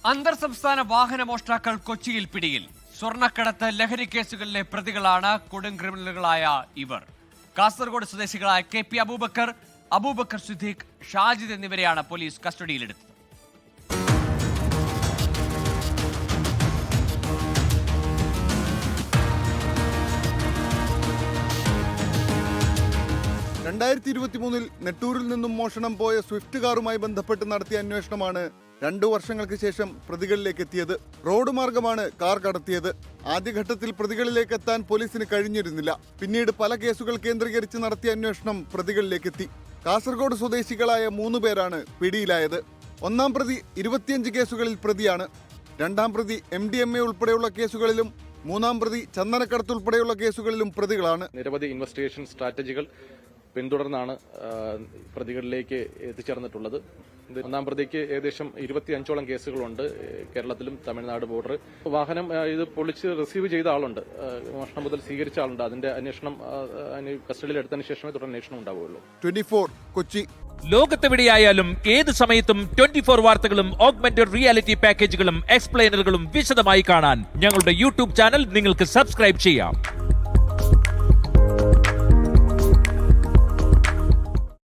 അന്തർ സംസ്ഥാന വാഹന മോഷ്ടാക്കൾ കൊച്ചിയിൽ പിടിയിൽ. സ്വർണ്ണക്കടത്ത്, ലഹരി കേസുകളിലെ പ്രതികളാണ് കൊടും ക്രിമിനലുകളായ ഇവർ. കാസർഗോഡ് സ്വദേശികളായ KP അബൂബക്കർ, അബൂബക്കർ സിദ്ദീഖ്, ഷാജിദ് എന്നിവരെയാണ് പോലീസ് കസ്റ്റഡിയിലെടുത്തത്. നെട്ടൂരിൽ നിന്നും മോഷണം പോയ സ്വിഫ്റ്റ് കാറുമായി ബന്ധപ്പെട്ട് നടത്തിയ അന്വേഷണമാണ് 2 വർഷങ്ങൾക്ക് ശേഷം പ്രതികളിലേക്ക് എത്തിയത്. റോഡ് മാർഗമാണ് കാർ കടത്തിയത്. ആദ്യഘട്ടത്തിൽ പ്രതികളിലേക്ക് എത്താൻ പോലീസിന് കഴിഞ്ഞിരുന്നില്ല. പിന്നീട് പല കേസുകൾ കേന്ദ്രീകരിച്ച് നടത്തിയ അന്വേഷണം പ്രതികളിലേക്ക് എത്തി. കാസർഗോഡ് സ്വദേശികളായ 3 പേരാണ് പിടിയിലായത്. ഒന്നാം പ്രതി 25 കേസുകളിൽ പ്രതിയാണ്. രണ്ടാം പ്രതി MDMA ഉൾപ്പെടെയുള്ള കേസുകളിലും മൂന്നാം പ്രതി ചന്ദനക്കടത്ത് ഉൾപ്പെടെയുള്ള കേസുകളിലും പ്രതികളാണ്. നിരവധി ഇൻവെസ്റ്റിഗേഷൻ സ്ട്രാറ്റജികൾ പിന്തുടർന്നാണ് പ്രതികളിലേക്ക് എത്തിച്ചേർന്നിട്ടുള്ളത്. ഒന്നാം പ്രതിക്ക് ഏകദേശം 25ഓളം കേസുകളുണ്ട്. കേരളത്തിലും തമിഴ്നാട് ബോർഡർ. വാഹനം ഇത് പൊളിച്ച് റിസീവ് ചെയ്ത ആളുണ്ട്, മോഷണം മുതൽ സ്വീകരിച്ച ആളുണ്ട്. അതിന്റെ അന്വേഷണം കസ്റ്റഡിയിൽ എടുത്തതിന് ശേഷമേ തുടർ അന്വേഷണം ഉണ്ടാവുകയുള്ളൂ. 24 കൊച്ചി. ലോകത്തെവിടെയായാലും ഏത് സമയത്തും 24 വാർത്തകളും ഓഗ്മെന്റഡ് റിയാലിറ്റി പാക്കേജുകളും എക്സ്പ്ലെയിനറുകളും വിശദമായി കാണാൻ ഞങ്ങളുടെ യൂട്യൂബ് ചാനൽ നിങ്ങൾക്ക് സബ്സ്ക്രൈബ് ചെയ്യാം.